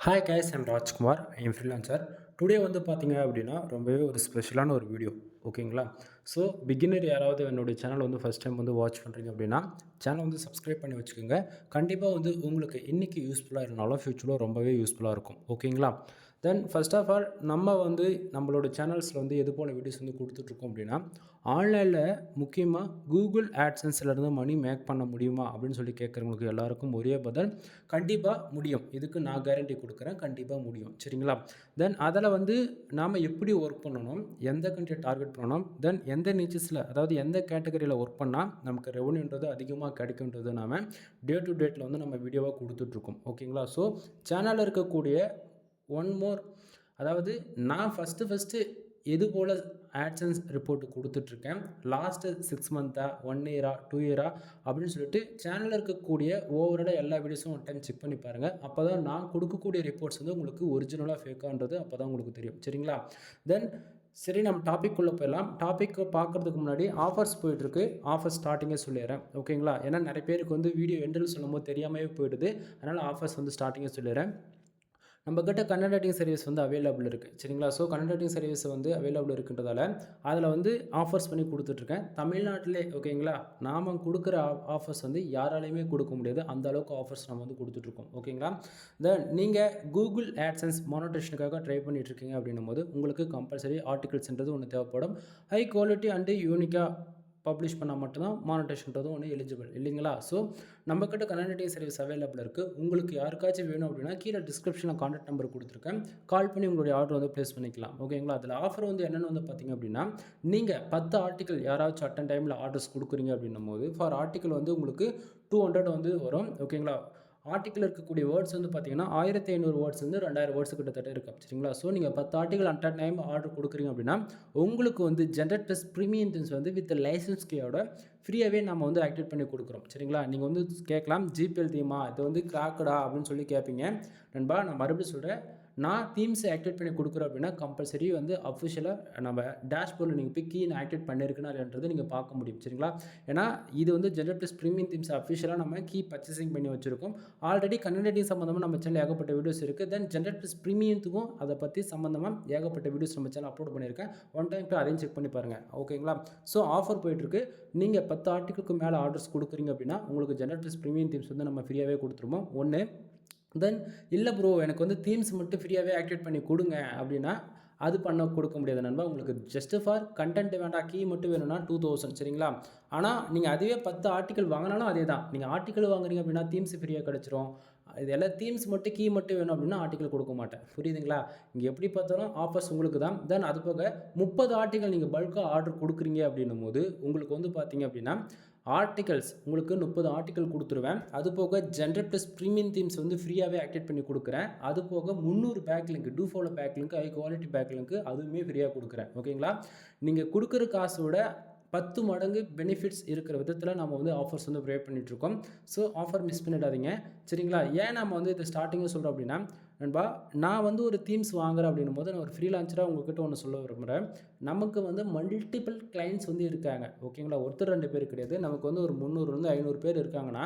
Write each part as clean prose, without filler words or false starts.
Hi guys, I'm Rajkumar. I'm freelancer. Today வந்து பார்த்தீங்க அப்படின்னா ரொம்பவே ஒரு ஸ்பெஷலான ஒரு வீடியோ. ஓகேங்களா? ஸோ பிகினர் யாராவது என்னுடைய சேனல் வந்து ஃபஸ்ட் டைம் வந்து வாட்ச் பண்ணுறீங்க அப்படின்னா சேனல் வந்து சப்ஸ்கிரைப் பண்ணி வச்சுக்கோங்க. கண்டிப்பாக வந்து உங்களுக்கு இன்றைக்கி யூஸ்ஃபுல்லாக இருந்தாலும் ஃப்யூச்சரில் ரொம்பவே யூஸ்ஃபுல்லாக இருக்கும். ஓகேங்களா? தென் ஃபர்ஸ்ட் ஆஃப் ஆல் நம்ம வந்து நம்மளோட சேனல்ஸில் வந்து எது போல் வீடியோஸ் வந்து கொடுத்துட்ருக்கோம் அப்படின்னா ஆன்லைனில் முக்கியமாக கூகுள் ஆட்சன்ஸ்லேருந்து மணி மேக் பண்ண முடியுமா அப்படின்னு சொல்லி கேட்குறவங்களுக்கு எல்லாருக்கும் ஒரே பதில், கண்டிப்பாக முடியும். இதுக்கு நான் கேரண்டி கொடுக்குறேன், கண்டிப்பாக முடியும். சரிங்களா? தென் அதில் வந்து நாம் எப்படி ஒர்க் பண்ணணும், எந்த கண்ட்ரியை டார்கெட் பண்ணணும், தென் எந்த நீச்சஸில் அதாவது எந்த கேட்டகரியில் ஒர்க் பண்ணால் நமக்கு ரெவன்யூன்றது அதிகமாக கிடைக்குன்றது நாம் டே டு டேட்டில் வந்து நம்ம வீடியோவாக கொடுத்துட்ருக்கோம். ஓகேங்களா? ஸோ சேனலில் இருக்கக்கூடிய ஒன் மோர், அதாவது நான் ஃபஸ்ட்டு எது போல் ஆட்சன்ஸ் ரிப்போர்ட் கொடுத்துட்ருக்கேன், லாஸ்ட்டு 6 மந்த்தா 1 இயரா 2 இயரா அப்படின்னு சொல்லிட்டு சேனலில் இருக்கக்கூடிய ஓவராலாக எல்லா வீடியோஸும் ஒன் டைம் செக் பண்ணி பாருங்கள். அப்போ தான் நான் கொடுக்கக்கூடிய ரிப்போர்ட்ஸ் வந்து உங்களுக்கு ஒரிஜினலாக ஃபேக்கான்றது அப்போ தான் உங்களுக்கு தெரியும். சரிங்களா? தென் சரி, நம்ம டாபிக்குள்ளே போயிடலாம். டாப்பிக்கை பார்க்குறதுக்கு முன்னாடி ஆஃபர்ஸ் போயிட்டுருக்கு. ஆஃபர் ஸ்டார்டிங்கே சொல்லிடுறேன். ஓகேங்களா? ஏன்னா நிறைய பேருக்கு வந்து வீடியோ எண்டில் சொல்லும்போது தெரியாமே போயிடுது. அதனால் ஆஃபர்ஸ் வந்து ஸ்டார்டிங்கே சொல்லிடுறேன். நம்மக்கிட்ட கன்னட ரைட்டிங் சர்வீஸ் வந்து அவைலபிள் இருக்குது. சரிங்களா? ஸோ கன்னட ரைட்டிங் சர்வீஸ் வந்து அவைலபிள் இருக்குன்றதால அதில் வந்து ஆஃபர்ஸ் பண்ணி கொடுத்துட்ருக்கேன். தமிழ்நாட்டிலே ஓகேங்களா, நாம் கொடுக்குற ஆஃபர்ஸ் வந்து யாராலையுமே கொடுக்க முடியாது. அந்த அளவுக்கு ஆஃபர்ஸ் நம்ம வந்து கொடுத்துட்ருக்கோம். ஓகேங்களா? தென் நீங்கள் கூகுள் ஆட்சன்ஸ் மானிட்டேஷனுக்காக ட்ரை பண்ணிகிட்ருக்கீங்க அப்படின்னும் போது உங்களுக்கு கம்பல்சரி ஆர்டிகல்ஸ்ன்றது ஒன்று தேவைப்படும். ஹை குவாலிட்டி அண்டு யூனிக்காக பப்ளிஷ் பண்ணால் மட்டும்தான் மானிட்டேஷன்றதும் ஒன்று எலிஜிபிள் இல்லைங்களா? ஸோ நம்மக்கிட்ட கன்னட சர்வீஸ் அவைலபிள் இருக்குது. உங்களுக்கு யாருக்காச்சும் வேணும் அப்படின்னா கீழே டிஸ்கிரிப்ஷனில் கான்டாக்ட் நம்பர் கொடுத்துருக்கேன். கால் பண்ணி உங்களுடைய ஆர்டர் வந்து ப்ளேஸ் பண்ணிக்கலாம். ஓகேங்களா? அதில் ஆஃபர் வந்து என்னென்னு வந்து பார்த்திங்க அப்படின்னா, நீங்கள் 10 ஆர்டிக்கல் யாராச்சும் அட்டன் டைமில் ஆர்டர்ஸ் கொடுக்குறீங்க அப்படின்னும் போது ஃபார் ஆர்டிக்கல் வந்து உங்களுக்கு 200 வந்து வரும். ஓகேங்களா? ஆர்டிக்கல் இருக்கக்கூடிய வேர்ட்ஸ் வந்து பார்த்தீங்கன்னா 1500 வேர்ட்ஸ் வந்து 2000 வேர்ட்ஸ் கிட்டத்தட்ட இருக்குது. சரிங்களா? ஸோ நீங்கள் 10 article at a time order கொடுக்குறீங்க அப்படின்னா உங்களுக்கு வந்து ஜென்ரேட் ப்ளஸ் ப்ரீமியம் திங்ஸ் வந்து வித் லைசன்ஸ் கேயோட ஃப்ரீயாகவே நம்ம வந்து ஆக்டிவேட் பண்ணி கொடுக்குறோம். சரிங்களா? நீங்கள் வந்து கேட்கலாம், ஜிபேல் தீமா இது வந்து கிராக்கடா அப்படின்னு சொல்லி கேட்பீங்க. நண்பா, நான் மறுபடியும் சொல்கிறேன், நான் தீம்ஸை ஆக்டிவேட் பண்ணி கொடுக்குறோம் அப்படின்னா கம்பல்சரி வந்து அஃபிஷியலாக நம்ம டேஷ்போர்டில் நீங்கள் போய் கீ நான் ஆக்டிவேட் பண்ணியிருக்கேன்னா இல்லைன்றது நீங்கள் பார்க்க முடியும். சரிங்களா? ஏன்னா இது வந்து ஜென்ரேட் ப்ளஸ் ப்ரீமியம் தீம்ஸ் அஃபிஷியலாக நம்ம கீ பர்ச்சேசிங் பண்ணி வச்சுருக்கோம். ஆல்ரெடி கன்னட சம்மந்தமாக நம்ம சேனல் ஏகப்பட்ட வீடியோஸ் இருக்குது. தென் ஜென்ரேட் ப்ளஸ் ப்ரீமியத்துக்கும் அதை பற்றி சம்மந்தமாக ஏகப்பட்ட வீடியோஸ் நம்ம சேனல் அப்லோட் பண்ணியிருக்கேன். ஒன் டைம் போய் அதையும் செக் பண்ணி பாருங்கள். ஓகேங்களா? ஸோ ஆஃபர் போயிட்டுருக்கு. நீங்கள் 10 ஆர்டிகளுக்கு மேலே ஆர்டர்ஸ் கொடுக்குறீங்க அப்படின்னா உங்களுக்கு ஜென்ரேட் ப்ளஸ் ப்ரீமியம் தீம்ஸ் வந்து நம்ம ஃப்ரீயாகவே கொடுத்துருவோம். ஒன்று. தென் இல்லை ப்ரோ, எனக்கு வந்து தீம்ஸ் மட்டும் ஃப்ரீயாகவே ஆக்டிவேட் பண்ணி கொடுங்க அப்படின்னா அது பண்ண கொடுக்க முடியாது நண்பா. உங்களுக்கு ஜஸ்ட் ஃபார் கண்டென்ட் வேண்டாம், கீ மட்டும் வேணும்னா 2000. சரிங்களா? ஆனால் நீங்கள் அதுவே 10 ஆர்டிக்கல் வாங்கினாலும் அதே தான். நீங்கள் ஆர்டிக்கல் வாங்குறீங்க அப்படின்னா தீம்ஸ் ஃப்ரீயாக கிடச்சிரும். இது எல்லாம் தீம்ஸ் மட்டும் கீ மட்டும் வேணும் அப்படின்னா ஆர்டிக்கல் கொடுக்க மாட்டேன். புரியுதுங்களா? இங்கே எப்படி பார்த்தாலும் ஆஃபர்ஸ் உங்களுக்கு தான். தென் அது போக 30 ஆர்டிக்கல் நீங்கள் பல்காக ஆர்டர் கொடுக்குறீங்க அப்படின்னும் போது உங்களுக்கு வந்து பார்த்தீங்க அப்படின்னா ஆர்டிகல்ஸ் உங்களுக்கு 30 ஆர்டிக்கல் கொடுத்துருவேன். அது போக ஜென்ரேட் ப்ளஸ் ப்ரீமியம் தீம்ஸ் வந்து ஃப்ரீயாகவே ஆக்டிவேட் பண்ணி கொடுக்குறேன். அது போக 300 backlink, do follow backlink, high quality backlink அதுவுமே ஃப்ரீயாக கொடுக்குறேன். ஓகேங்களா? நீங்கள் கொடுக்குற காசோட 10 மடங்கு பெனிஃபிட்ஸ் இருக்கிற விதத்தில் நம்ம வந்து ஆஃபர்ஸ் வந்து ப்ரொவைட் பண்ணிகிட்ருக்கோம். ஸோ ஆஃபர் மிஸ் பண்ணிடாதீங்க. சரிங்களா? ஏன் நம்ம வந்து இதை ஸ்டார்டிங்கில் சொல்கிறோம் அப்படின்னா, நண்பா, நான் வந்து ஒரு தீம்ஸ் வாங்குறேன் அப்படின்னும் போது நான் ஒரு ஃப்ரீலான்சராக உங்கள்கிட்ட ஒன்று சொல்ல விரும்புகிறேன். நமக்கு வந்து மல்டிபிள் கிளைண்ட்ஸ் வந்து இருக்காங்க. ஓகேங்களா? ஒருத்தர் 2 பேர் கிடையாது. நமக்கு வந்து ஒரு 300 500 பேர் இருக்காங்கன்னா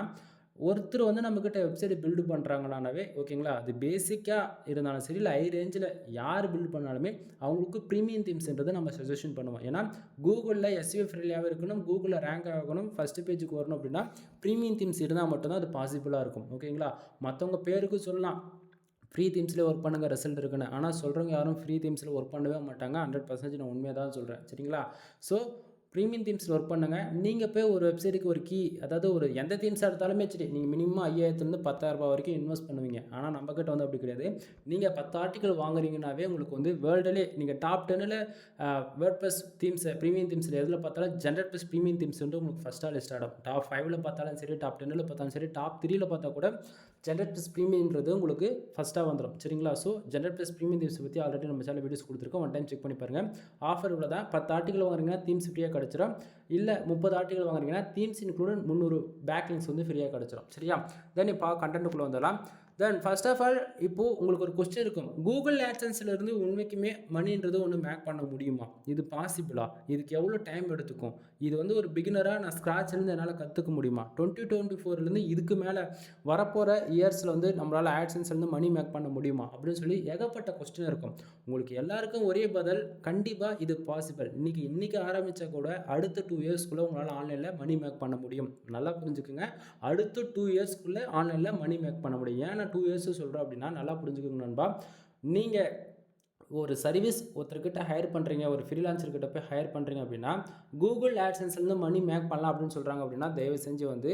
ஒருத்தர் வந்து நம்மக்கிட்ட வெப்சைட் பில்டு பண்ணுறாங்கனாவே ஓகேங்களா, அது பேசிக்காக இருந்தாலும் சரி இல்லை ஹை ரேஞ்சில் யார் பில்டு பண்ணாலுமே அவங்களுக்கு ப்ரீமியம் தீம்ஸ்ன்றதை நம்ம சஜஷன் பண்ணுவோம். ஏன்னா கூகுளில் எஸ்இஓ ஃப்ரெண்ட்லியாகவே இருக்கணும், கூகுளில் ரேங்க் ஆகணும், ஃபஸ்ட்டு பேஜுக்கு வரணும் அப்படின்னா ப்ரீமியம் தீம்ஸ் இருந்தால் மட்டும்தான் அது பாசிபிளாக இருக்கும். ஓகேங்களா? மற்றவங்க பேருக்கு சொல்லலாம் ஃப்ரீ தீம்ஸில் ஒர்க் பண்ணுங்கள் ரிசல்ட் இருக்குன்னு, ஆனால் சொல்கிறவங்க யாரும் ஃப்ரீ தீம்ஸில் ஒர்க் பண்ணவே மாட்டாங்க. 100% நான் உண்மையாக தான் சொல்கிறேன். சரிங்களா? ஸோ ப்ரீமியம் தீம்ஸில் ஒர்க் பண்ணுங்கள். நீங்கள் போய் ஒரு வெப்சைட்டுக்கு ஒரு கீ, அதாவது ஒரு எந்த தீம்ஸாக எடுத்தாலுமே சரி, நீங்கள் மினிமம் 5000லேருந்து 10,000 வரைக்கும் இன்வெஸ்ட் பண்ணுவீங்க. ஆனால் நம்மக்கிட்ட வந்து அப்படி கிடையாது. நீங்கள் 10 ஆர்டிக்கல் வாங்குறீங்கன்னாவே உங்களுக்கு வந்து வேர்ல்டுலே நீங்கள் டாப் 10ல் வேர்ட் ப்ளஸ் தீம்ஸ் ப்ரீமியம் தீம்ஸில் எதில் பார்த்தாலும் ஜென்ரேட் ப்ளஸ் ப்ரீமியம் தீம்ஸ் வந்து உங்களுக்கு ஃபஸ்ட்டாக லிஸ்ட் ஆகும். டாப் 5ல் பார்த்தாலும் சரி, டாப் 10ல் பார்த்தாலும் சரி, டாப் 3ல் பார்த்தா கூட ஜென்ரேட் ப்ளஸ் ப்ரீமியம்ன்றது உங்களுக்கு ஃபஸ்ட்டாக வந்துடும். சரிங்களா? So generate plus premium themes பற்றி ஆல்ரெடி நம்ம சேனல் வீடியோஸ் கொடுத்துருக்கோம். ஒன் டைம் செக் பண்ணி பாருங்கள். ஆஃபர் இவ்வளோ தான். 10 ஆர்டிக்கல் வாங்குறீங்கன்னா தீம்ஸ் ஃப்ரீயாக கிடச்சிடும். இல்லை 30 ஆர்டிக்கல் வாங்குறீங்கன்னா தீம்ஸ் இன்க்ளூட் 300 பேக் லிங்க்ஸ் வந்து ஃப்ரீயாக கிடச்சிடும். சரியா? தென் இப்போ கண்டென்ட்டுக்குள்ளே வந்துடலாம். தென் ஃபர்ஸ்ட் ஆஃப் ஆல் இப்போது உங்களுக்கு ஒரு கொஸ்டின் இருக்கும், கூகுள் ஆட்சன்ஸ்லேருந்து உண்மைக்குமே மணின்றது ஒன்று மேக் பண்ண முடியுமா, இது பாசிபிளா, இதுக்கு எவ்வளோ டைம் எடுத்துக்கும், இது வந்து ஒரு பிகினராக நான் ஸ்க்ராட்ச்லேருந்து என்னால் கற்றுக்க முடியுமா, 2024லேருந்து இதுக்கு மேலே வரப்போகிற இயர்ஸில் வந்து நம்மளால் ஆட்சன்ஸ்லேருந்து மணி மேக் பண்ண முடியுமா அப்படின்னு சொல்லி ஏகப்பட்ட கொஸ்டின் இருக்கும். உங்களுக்கு எல்லாருக்கும் ஒரே பதில், கண்டிப்பாக இது பாசிபிள். இன்றைக்கி ஆரம்பித்தா கூட அடுத்த 2 இயர்ஸ்க்குள்ளே உங்களால் ஆன்லைனில் மணி மேக் பண்ண முடியும். நல்லா புரிஞ்சுக்குங்க, அடுத்த 2 இயர்ஸ்க்குள்ளே ஆன்லைனில் மணி மேக் பண்ண முடியும். ஏன் நான் 2 இயர்ஸ் சொல்கிறேன் அப்படின்னா, நல்லா புரிஞ்சுக்கோங்க நண்பா. நீங்கள் ஒரு சர்வீஸ் ஒருத்தர்கிட்ட ஹையர் பண்ணுறீங்க, ஒரு ஃப்ரீலான்சர்கிட்ட போய் ஹையர் பண்ணுறீங்க அப்படின்னா, கூகுள் ஆட்சன்ஸ்லேருந்து மணி மேக் பண்ணலாம் அப்படின்னு சொல்கிறாங்க அப்படின்னா, தயவு செஞ்சு வந்து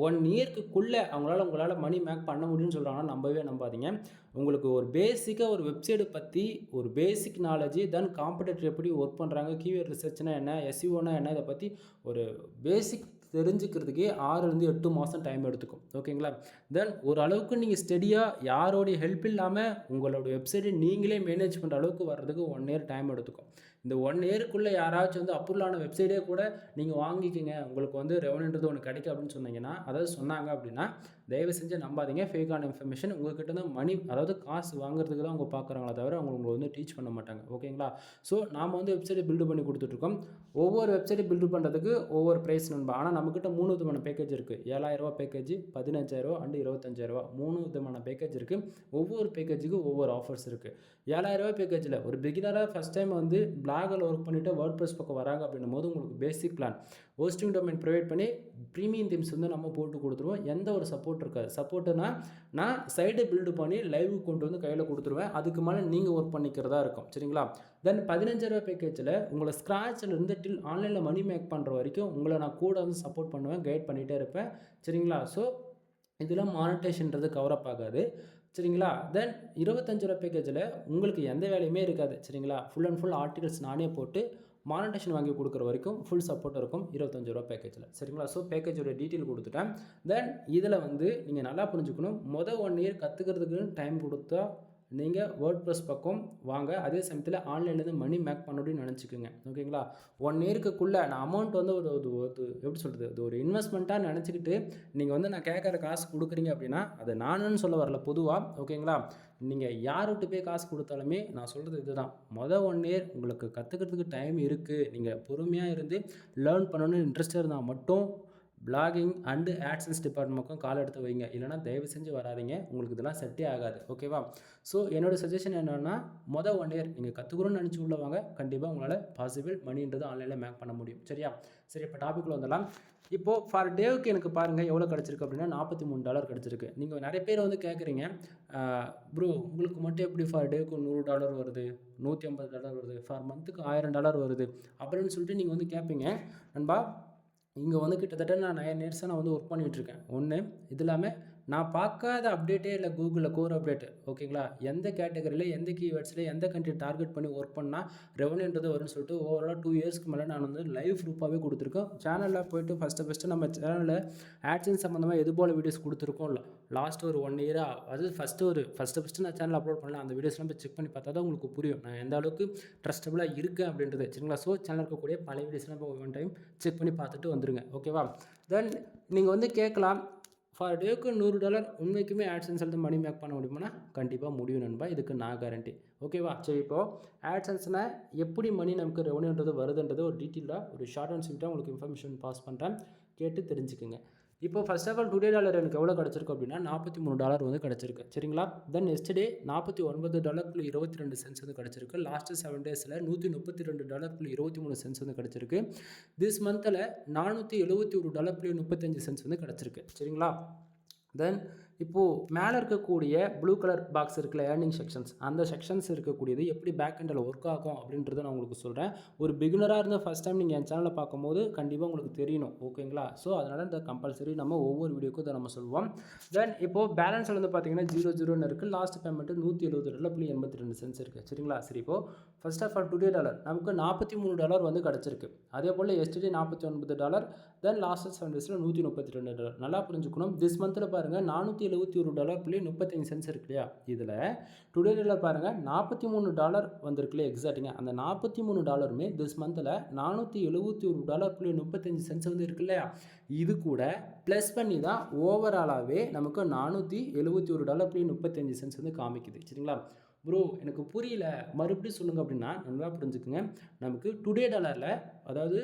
1 இயர்க்குள்ளே உங்களால் மணி மேக் பண்ண முடியும்னு சொல்கிறாங்கன்னா நம்பவே நம்பாதீங்க. உங்களுக்கு ஒரு பேசிக்காக ஒரு வெப்சைட்டை பற்றி ஒரு பேசிக் நாலேஜ், தென் காம்படிட்டர் எப்படி ஒர்க் பண்ணுறாங்க, கீவேர்ட் ரிசர்ச்னா என்ன, எஸ்இஓனா என்ன, இதை பற்றி ஒரு பேசிக் தெரிஞ்சுக்கிறதுக்கே 6லேருந்து 8 மாதம் டைம் எடுத்துக்கும். ஓகேங்களா? தென் ஒரு அளவுக்கு நீங்கள் ஸ்டெடியாக யாரோடைய ஹெல்ப் இல்லாமல் உங்களோட வெப்சைட்டை நீங்களே மேனேஜ் பண்ணுற அளவுக்கு வர்றதுக்கு 1 இயர் டைம் எடுத்துக்கும். இந்த 1 இயருக்குள்ளே யாராச்சும் வந்து அப்ரூவலான வெப்சைட்டே கூட நீங்கள் வாங்கிக்கிங்க, உங்களுக்கு வந்து ரெவன்யூன்றது ஒன்று கிடைக்கும் அப்படின்னு சொன்னீங்கன்னா, அதாவது சொன்னாங்க அப்படின்னா, தயவு செஞ்சு நம்பாதீங்க. ஃபேக்கான இன்ஃபர்மேஷன். உங்கள்கிட்ட தான் மணி, அதாவது காசு வாங்குறதுக்கு தான் அவங்க பார்க்குறாங்களே தவிர உங்களை வந்து டீச் பண்ண மாட்டாங்க. ஓகேங்களா? ஸோ நாம் வந்து வெப்சைட்டை பில்டு பண்ணி கொடுத்துட்ருக்கோம். ஒவ்வொரு வெப்சைட்டை பில்டு பண்ணுறதுக்கு ஒவ்வொரு ப்ரைஸ் நண்பா. ஆனால் நம்மக்கிட்ட 3 விதமான பேக்கேஜ் இருக்குது. 7000 பேக்கேஜ், 15000 அண்டு 25000 3 விதமான பேக்கேஜ் இருக்குது. ஒவ்வொரு பேக்கேஜுக்கும் ஒவ்வொரு ஆஃபர்ஸ் இருக்குது. 7000 பேக்கேஜில் ஒரு பிகினராக ஃபஸ்ட் டைம் வந்து பிளாகில் ஒர்க் பண்ணிவிட்டு வேர்ட்பிரஸ் பக்கம் வராங்க அப்படின்னும் போது உங்களுக்கு பேசிக் பிளான், ஹோஸ்டிங் டொமைன் ப்ரொவைட் பண்ணி ப்ரீமியம் தீம்ஸ் வந்து நம்ம போட்டு கொடுத்துருவோம். எந்த ஒரு சப்போர்ட் இருக்காது. சப்போர்ட்டுனா நான் சைடு பில்டு பண்ணி லைவ் கொண்டு வந்து கையில் கொடுத்துருவேன். அதுக்கு மேலே நீங்கள் ஒர்க் பண்ணிக்கிறதா இருக்கும். சரிங்களா? தென் 15000 பேக்கேஜில் உங்களை ஸ்க்ராட்சில் இருந்து டில் ஆன்லைனில் மணி மேக் பண்ணுற வரைக்கும் உங்களை நான் கூட வந்து சப்போர்ட் பண்ணுவேன், கைட் பண்ணிகிட்டே இருப்பேன். சரிங்களா? ஸோ இதெல்லாம் மானிட்டேஷன்றது கவரப் ஆகாது. சரிங்களா? தென் 25000 பேக்கேஜில் உங்களுக்கு எந்த வேலையுமே இருக்காது. சரிங்களா? ஃபுல் அண்ட் ஃபுல் ஆர்டிகல்ஸ் நானே போட்டு மானிட்டேஷன் வாங்கி கொடுக்குற வரைக்கும் ஃபுல் சப்போர்ட் இருக்கும் 25000 பேக்கேஜில். சரிங்களா? ஸோ பேக்கேஜோட டீட்டெயில் கொடுத்துட்டேன். தென் இதில் வந்து நீங்கள் நல்லா புரிஞ்சுக்கணும், 1 இயர் கற்றுக்கிறதுக்கு டைம் கொடுத்தா நீங்கள் வேர்ட்பிரஸ் பக்கம் வாங்க. அதே சமயத்தில் ஆன்லைன்லேருந்து மணி மேக் பண்ணணும்னு நினச்சிக்கோங்க. ஓகேங்களா? 1 இயருக்குள்ளே நான் அமௌண்ட் வந்து ஒரு எப்படி சொல்கிறது, அது ஒரு இன்வெஸ்ட்மெண்ட்டாக நினச்சிக்கிட்டு நீங்கள் வந்து நான் கேட்குற காசு கொடுக்குறீங்க அப்படின்னா, அது நானுன்னு சொல்ல வரல பொதுவாக. ஓகேங்களா? நீங்கள் யார்கிட்ட போய் காசு கொடுத்தாலுமே நான் சொல்கிறது இதுதான், 1 இயர் உங்களுக்கு கற்றுக்கிறதுக்கு டைம் இருக்குது, நீங்கள் பொறுமையாக இருந்து லேர்ன் பண்ணணும்னு இன்ட்ரெஸ்ட்டாக இருந்தால் மட்டும் பிளாகிங் அண்டு ஆட்சன்ஸ் டிபார்ட்மெண்ட்டுக்கும் கால் எடுத்து வைங்க. இல்லைனா தயவு செஞ்சு வராதிங்க, உங்களுக்கு இதெல்லாம் செட்டே ஆகாது. ஓகேவா? ஸோ என்னோடய சஜஷன் என்னென்னா, 1 இயர் நீங்கள் கற்றுக்கணும்னு நினச்சி உள்ள வாங்க. கண்டிப்பாக உங்களால் பாசிபிள் மணின்றது ஆன்லைனில் மேக் பண்ண முடியும். சரியா? சரி, இப்போ டாப்பிக்கில் வந்துடலாம். இப்போது ஃபார் டேவுக்கு எனக்கு பாருங்கள் எவ்வளோ கிடச்சிருக்கு அப்படின்னா $43 கிடச்சிருக்கு. நீங்கள் நிறைய பேர் வந்து கேட்குறீங்க, ப்ரோ உங்களுக்கு மட்டும் எப்படி ஃபார் டேவுக்கு $100 வருது, $150 வருது, ஃபார் மந்த்துக்கு $1000 வருது அப்படின்னு சொல்லிட்டு நீங்கள் வந்து கேட்பீங்க. நண்பா, இங்கே வந்து கிட்டத்தட்ட நான் 9 இயர்ஸாக நான் வந்து ஒர்க் பண்ணிகிட்ருக்கேன். ஒன்று இது இல்லாமல் நான் பார்க்காத அப்டேட்டே இல்லை கூகுளில், கோர் அப்டேட்டு. ஓகேங்களா? எந்த கேட்டகரியில், எந்த கீவேர்ட்ஸில், எந்த கண்ட்ரி டார்கெட் பண்ணி ஒர்க் பண்ணால் ரெவன்யூன்றது வரும்னு சொல்லிட்டு ஓவராலாக 2 இயர்ஸ்க்கு மேலே நான் வந்து லைவ் ப்ரூஃபாகவே கொடுத்துருக்கோம். சேனலில் போய்ட்டு ஃபஸ்ட்டு நம்ம சேனலில் ஆட்சன்ஸ் சம்மந்தமாக எது போல் வீடியோஸ் கொடுத்துருக்கோம் லாஸ்ட் ஒரு 1 இயராக. அது ஃபஸ்ட்டு நான் சேனல் அப்லோட் பண்ணல. அந்த வீடியோஸ்லாம் போய் செக் பண்ணி பார்த்தா தான் உங்களுக்கு புரியும் நான் எந்த அளவுக்கு ட்ரஸ்டபுளாக இருக்கேன் அப்படின்றது. சரிங்களா? ஸோ சேனல் இருக்கக்கூடிய பழைய வீடியோஸ்லாம் இப்போ 1 டைம் செக் பண்ணி பார்த்துட்டு வந்துருங்க. ஓகேவா? தென் நீங்கள் வந்து கேட்கலாம், ஃபார் டேவுக்கு $100 உண்மைக்குமே ஆட்சன்ஸ் எடுத்து மணி மேக் பண்ண முடியுமானா கண்டிப்பாக முடியும் நண்பா. இதுக்கு நான் கேரண்டி. ஓகேவா? சரி, இப்போது ஆட்சன்ஸ்னால் எப்படி மணி நமக்கு ரெவன்யூன்றது வருதுன்றது ஒரு டீட்டெயிலாக ஒரு ஷார்ட் அண்ட் ஸ்வீட்டாக உங்களுக்கு இன்ஃபர்மேஷன் பாஸ் பண்ணுறேன், கேட்டு தெரிஞ்சுக்குங்க. இப்போ first of all today dollar எனக்கு எவ்வளோ கிடச்சிருக்கு அப்படின்னா $43 வந்து கிடச்சிருக்கு. சரிங்களா? தென் எஸ்டே $49.22 வந்து கிடச்சிருக்கு. லாஸ்ட்டு 7 டேஸில் $132.23 வந்து கிடச்சிருக்கு. திஸ் மந்தில் $471.35 வந்து கிடச்சிருக்கு. சரிங்களா? தென் இப்போது மேலே இருக்கக்கூடிய ப்ளூ கலர் பாக்ஸ் இருக்குல்ல, ஏர்னிங் செக்ஷன்ஸ், அந்த செக்ஷன்ஸ் இருக்கக்கூடியது எப்படி பேக் எண்டில் ஒர்க் ஆகும் அப்படின்றத நான் உங்களுக்கு சொல்கிறேன். ஒரு பிகினராக இருந்த ஃபஸ்ட் டைம் நீங்கள் என் சேனலில் பார்க்கும்போது கண்டிப்பாக உங்களுக்கு தெரியணும். ஓகேங்களா? ஸோ அதனால் இந்த கம்பல்சரி நம்ம ஒவ்வொரு வீடியோக்கும் இதை நம்ம சொல்லுவோம். தென் இப்போது பேலன்ஸில் வந்து பார்த்தீங்கன்னா 00 இருக்குது. லாஸ்ட் பேமெண்ட்டு $170.82 இருக்குது. சரிங்களா? சரி, இப்போது first of all today dollar நமக்கு $43 வந்து கிடச்சிருக்கு. அதே போல் எஸ்டே $49. தென் லாஸ்ட் 7 டேஸில் $132. நல்லா புரிஞ்சுக்கணும். திஸ் மந்தில் பாருங்கள் $471.35 இருக்கு இல்லையா, இதில் டுடே டேட்டில் பாருங்கள் $43 வந்திருக்கு இல்லையா எக்ஸாக்ட்டுங்க. அந்த $43 திஸ் மந்தில் $471.35 வந்து இருக்கு இல்லையா, இது கூட ப்ளஸ் பண்ணி தான் ஓவராலாகவே நமக்கு $471.35 வந்து காமிக்குது. சரிங்களா ப்ரோ, எனக்கு புரியல, மறுபடியும் சொல்லுங்கள் அப்படின்னா நல்லா புரிஞ்சுக்குங்க. நமக்கு டுடே டாலரில் அதாவது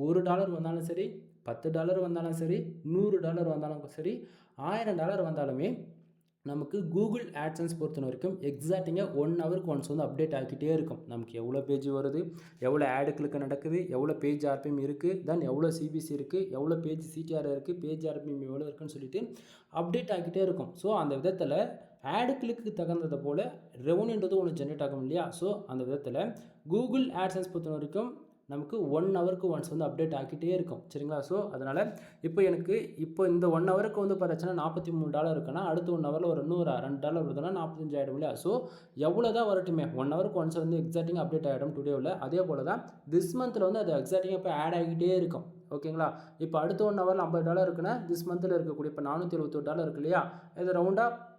$1 வந்தாலும் சரி, $10 வந்தாலும் சரி, $100 வந்தாலும் சரி, $1000 வந்தாலுமே நமக்கு கூகுள் ஆட்சன்ஸ் பொறுத்த வரைக்கும் எக்ஸாக்டிங்காக 1 ஹவருக்கு ஒன்ஸ் வந்து அப்டேட் ஆகிக்கிட்டே இருக்கும். நமக்கு எவ்வளோ பேஜ் வருது, எவ்வளோ ஆடு கிளிக் நடக்குது, எவ்வளோ பேஜ் ஆர்பிஎம் இருக்குது, தென் எவ்வளோ சிபிசி இருக்குது, எவ்வளோ பேஜ் சிடிஆர் இருக்குது, பேஜ் ஆர்பிஎம் எவ்வளோ இருக்குன்னு சொல்லிட்டு அப்டேட் ஆகிக்கிட்டே இருக்கும். ஸோ அந்த விதத்தில் ஆடு கிளிக்கு தகுந்ததை போல் ரெவன்யூன்றது ஒன்று ஜென்ரேட் ஆகும் இல்லையா. ஸோ அந்த விதத்தில் கூகுள் ஆட்சன்ஸ் பொறுத்த வரைக்கும் நமக்கு 1 ஹவருக்கு ஒன்ஸ் வந்து அப்டேட் ஆகிக்கிட்டே இருக்கும். சரிங்களா. ஸோ அதனால் இப்போ இந்த 1 ஹவருக்கு வந்து பார்த்தாச்சுன்னா $43 இருக்குன்னா அடுத்த 1 ஹவரில் ஒரு $2 வருதுன்னா 45 ஆகிடும் இல்லையா. ஸோ எவ்வளோ தான் வரட்டுமே 1 ஹவருக்கு ஒன்ஸ் வந்து எக்ஸாக்டிங்காக அப்டேட் ஆகிடும் டுடேவில். அதே போல் தான் திஸ் மந்தில் வந்து அது எக்ஸாக்டிங்காக இப்போ ஆட் ஆகிக்கிட்டே இருக்கும். ஓகேங்களா. இப்போ அடுத்த 1 ஹவரில் $50 இருக்குன்னா திஸ் மந்தில் இருக்கக்கூடிய இப்போ $471 இருக்கு இல்லையா, இது ரவுண்டாக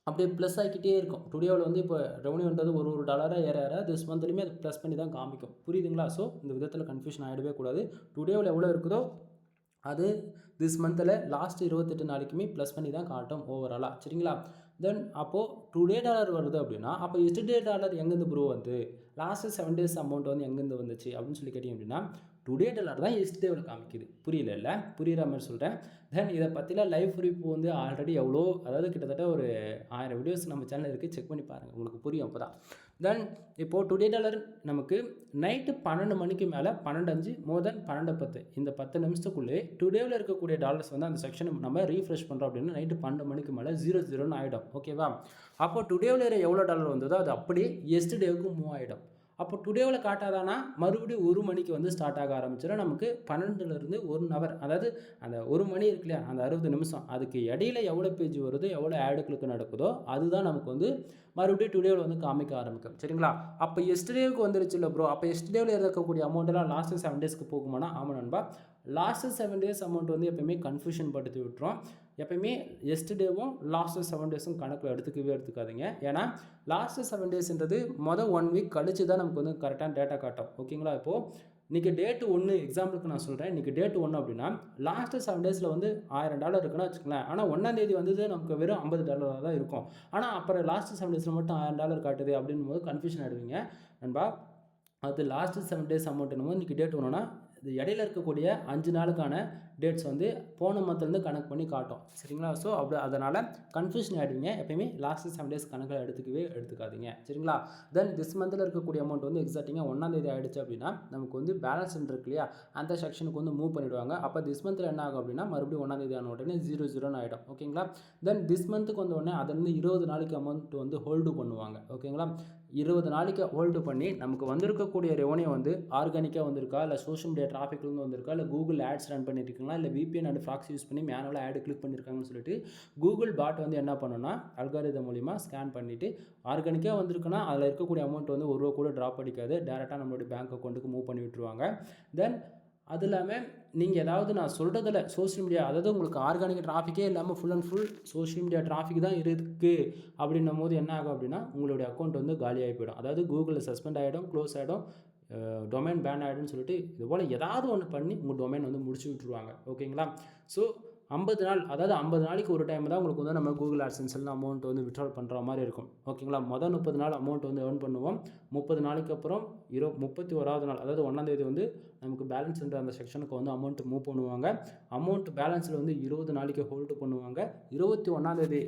அப்படியே ப்ளஸ் ஆகிக்கிட்டே இருக்கும். டுடேவில் வந்து இப்போ ரெவன்யூன்றது ஒரு $1 ஏற திஸ் மந்த்லையுமே அது ப்ளஸ் பண்ணி தான் காமிக்கும். புரியுதுங்களா. ஸோ இந்த விதத்தில் கன்ஃபியூஷன் ஆகிடவே கூடாது. டுடேவில் எவ்வளோ இருக்குதோ அது திஸ் மந்தில் லாஸ்ட் 28 நாளைக்குமே ப்ளஸ் பண்ணி தான் காட்டும் ஓவராலாக. சரிங்களா. தென் அப்போது டுடே டாலர் வருது அப்படின்னா அப்போ எஸ்டர்டே டாலர் எங்கேருந்து ப்ரோ வந்து லாஸ்ட்டு 7 days அமௌண்ட் வந்து எங்கேருந்து வந்துச்சு அப்படின்னு சொல்லி கேட்டிங்க அப்படின்னா டுடே டாலர் தான் எஸ்டர்டேவில் காமிக்குது. புரியல, புரிகிற மாதிரி சொல்கிறேன். தென் இதை பற்றிலாம் லைவ் ரிவ்யூ வந்து ஆல்ரெடி எவ்வளோ, அதாவது கிட்டத்தட்ட ஒரு 1000 வீடியோஸ் நம்ம சேனல் இருக்குது, செக் பண்ணி பாருங்கள், உங்களுக்கு புரியும் அப்போ தான். தென் இப்போது டுடே டாலர் நமக்கு நைட்டு 12 மணிக்கு மேலே 12:05 மோர் தென் 12:10 இந்த 10 நிமிஷத்துக்குள்ளே டுடேவில் இருக்கக்கூடிய டாலர்ஸ் வந்து அந்த செக்ஷனை நம்ம ரீஃப்ரெஷ் பண்ணுறோம் அப்படின்னா நைட்டு 12 மணிக்கு மேலே 00 ஆகிடும். ஓகேவா. அப்போ டுடேவில் எவ்வளோ டாலர் வந்ததோ அது அப்படியே எஸ்டர்டேவுக்கு மூவ் ஆகிடும். அப்போ டுடேவில் காட்டாதானா மறுபடியும் 1 மணிக்கு வந்து ஸ்டார்ட் ஆக ஆரம்பிச்சிடும். நமக்கு 12லேருந்து 1 ஹவர், அதாவது அந்த 1 மணி இருக்கு இல்லையா, அந்த 60 நிமிஷம், அதுக்கு இடையில எவ்வளோ பேஜ் வருதோ எவ்வளோ ஆடு கிளிக் நடக்குதோ அதுதான் நமக்கு வந்து மறுபடியும் டுடேவில் வந்து காமிக்க ஆரம்பிக்கும். சரிங்களா. அப்போ எஸ்டர்டேவுக்கு வந்துருச்சு இல்லை ப்ரோ, அப்போ எஸ்டர்டேவில் இருக்கக்கூடிய அமௌண்ட்டெல்லாம் லாஸ்ட்டு 7 daysக்கு போகுமானா ஆமாம் நண்பா. லாஸ்ட்டு 7 days அமௌண்ட் வந்து எப்போயுமே கன்ஃபியூஷன் படுத்தி விட்டுரும். எப்போயுமே எஸ்டர்டேவும் லாஸ்ட்டு 7 daysம் கணக்கில் எடுத்துக்காதீங்க. ஏன்னா லாஸ்ட்டு 7 daysன்றது மொதல் 1 வீக் கழிச்சு தான் நமக்கு வந்து கரெக்டான டேட்டா காட்டும். ஓகேங்களா. இப்போது இன்றைக்கி டேட்டு 1 எக்ஸாம்பிளுக்கு நான் சொல்கிறேன். இன்றைக்கி டேட்டு 1 அப்படின்னா லாஸ்ட்டு 7 daysல வந்து $1000 இருக்குன்னு வச்சுக்கலாம். ஆனால் 1ஆம் தேதி வந்து நமக்கு வெறும் $50 தான் இருக்கும். ஆனால் அப்புறம் லாஸ்ட்டு 7 daysல மட்டும் $1000 காட்டுது அப்படின்னும் போது கன்ஃபியூஷன் ஆகிடுவீங்க நண்பா. அது லாஸ்ட்டு 7 days அமௌண்ட் என்னமோ இன்றைக்கி டேட் ஒன்றுனா இது இடையில இருக்கக்கூடிய 5 நாளுக்கான டேட்ஸ் வந்து போன மந்த்லேருந்து கணக்கு பண்ணி காட்டும். சரிங்களா. ஸோ அப்படி அதனால் கன்ஃபியூஷன் ஆகிடுவீங்க. எப்போயுமே லாஸ்ட்டு 7 days கணக்கில் எடுத்துக்காதீங்க. சரிங்களா. தென் திஸ் மந்தில் இருக்கக்கூடிய அமௌண்ட் வந்து எக்ஸாக்டிங்காக 1ஆம் தேதி ஆகிடுச்சு அப்படின்னா நமக்கு வந்து பேலன்ஸ் இருக்கு இல்லையா, அந்த செக்ஷனுக்கு வந்து மூவ் பண்ணிவிடுவாங்க. அப்போ திஸ் மந்தில் என்ன ஆகும் அப்படின்னா மறுபடியும் 1ஆம் தேதி ஆன உடனே 00 ஆகிடும். ஓகேங்களா. தென் திஸ் மந்த்துக்கு வந்த உடனே அதுலேருந்து 20 நாளைக்கு அமௌண்ட் வந்து ஹோல்டு பண்ணுவாங்க. ஓகேங்களா. 20 நாளைக்கு ஹோல்டு பண்ணி நமக்கு வந்திருக்கக்கூடிய ரெவன்யூ வந்து ஆர்கானிக்காக வந்திருக்கா, இல்லை சோஷியல் மீடியா டிராஃபிக்லேருந்து வந்திருக்கா, இல்லை கூகுள் ஆட்ஸ் ரன் பண்ணியிருக்கீங்களா, இல்லை விபிஎன் அண்ட் ப்ராக்ஸி யூஸ் பண்ணி மேனுவலாக ஆடு கிளிக் பண்ணியிருக்காங்கன்னு சொல்லிட்டு கூகுள் பாட் வந்து என்ன பண்ணுன்னா அல்காரிதம் மூலிமா ஸ்கேன் பண்ணிவிட்டு ஆர்கானிக்காக வந்திருக்குன்னா அதில் இருக்கக்கூடிய அமௌண்ட் வந்து ₹1 கூட ட்ராப் அடிக்காது, டேரெக்டாக நம்மளுடைய பேங்க் அக்கௌண்ட்டுக்கு மூவ் பண்ணி விட்டுருவாங்க. தென் அது இல்லாமல் நீங்கள் ஏதாவது நான் சொல்கிறதில்ல சோஷியல் மீடியா, அதாவது உங்களுக்கு ஆர்கானிக் டிராஃபிக்கே இல்லாமல் full and full social media traffic தான் இருக்குது அப்படின்னும் போது என்ன ஆகும் அப்படின்னா உங்களுடைய அக்கௌண்ட் வந்து காலியாகி போயிடும். அதாவது கூகுளில் சஸ்பெண்ட் ஆகிடும், க்ளோஸ் ஆகிடும், டொமைன் பேன் ஆகிடும்னு சொல்லிட்டு இது போல் ஏதாவது ஒன்று பண்ணி உங்கள் டொமைன் வந்து முடிச்சு விட்டுருவாங்க. ஓகேங்களா. ஸோ 50 நாள், அதாவது 50 நாளைக்கு ஒரு டைம் தான் உங்களுக்கு வந்து நம்ம கூகுள் ஆட்சன்ஸில் அமௌண்ட் வந்து விட்ரால் பண்ணுற மாதிரி இருக்கும். ஓகேங்களா. மொதல் 30 நாள் அமௌண்ட் வந்து ஏர்ன் பண்ணுவோம். 30 நாளைக்கு அப்புறம் 31வது நாள், அதாவது 1ஆம் தேதி வந்து நமக்கு பேலன்ஸ்ன்ற அந்த செக்ஷனுக்கு வந்து அமௌண்ட் மூவ் பண்ணுவாங்க. அமௌண்ட் பேலன்ஸில் வந்து 20 நாளைக்கு ஹோல்டு பண்ணுவாங்க. 21ஆம் தேதி,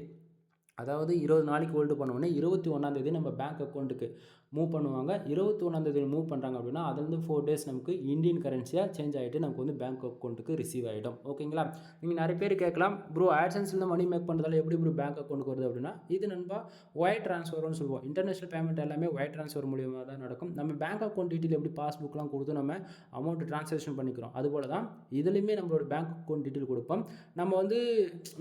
அதாவது 20 நாளைக்கு ஹோல்டு பண்ணோடனே 21ஆம் தேதி நம்ம பேங்க் அக்கௌண்ட்டுக்கு மூவ் பண்ணுவாங்க. 21ஆம் தேதி மூவ் பண்ணுறாங்க அப்படின்னா அதுலேருந்து 4 days நமக்கு இந்தியன் கரன்சியாக சேஞ்ச் ஆகிட்டு நமக்கு வந்து பேங்க் அக்கௌண்ட்டுக்கு ரிசீவ் ஆகிடும். ஓகேங்களா. நீங்கள் நிறைய பேர் கேட்கலாம், ப்ரோ ஆட்சன்ஸ்லேருந்து மணி மேக் பண்ணுறதால எப்படி ப்ரோ பேங்க் அக்கௌண்ட்டுக்கு வருது அப்படின்னா இது நண்பா ஒயர் ட்ரான்ஸ்ஃபர்னு சொல்லுவோம். இன்டர்நேஷனல் பேமெண்ட் எல்லாமே ஒயர் ட்ரான்ஸ்ஃபர் மூலியமாக தான் நடக்கும். நம்ம பேங்க் அக்கௌண்ட் டீட்டெயில் எப்படி பாஸ்புக்லாம் கொடுத்து நம்ம அமௌண்ட் ட்ரான்சாக்ஷன் பண்ணிக்கிறோம், அதுபோல் தான் இதுலேயுமே நம்மளோட பேங்க் அக்கௌண்ட் டீட்டெயில் கொடுப்போம். நம்ம வந்து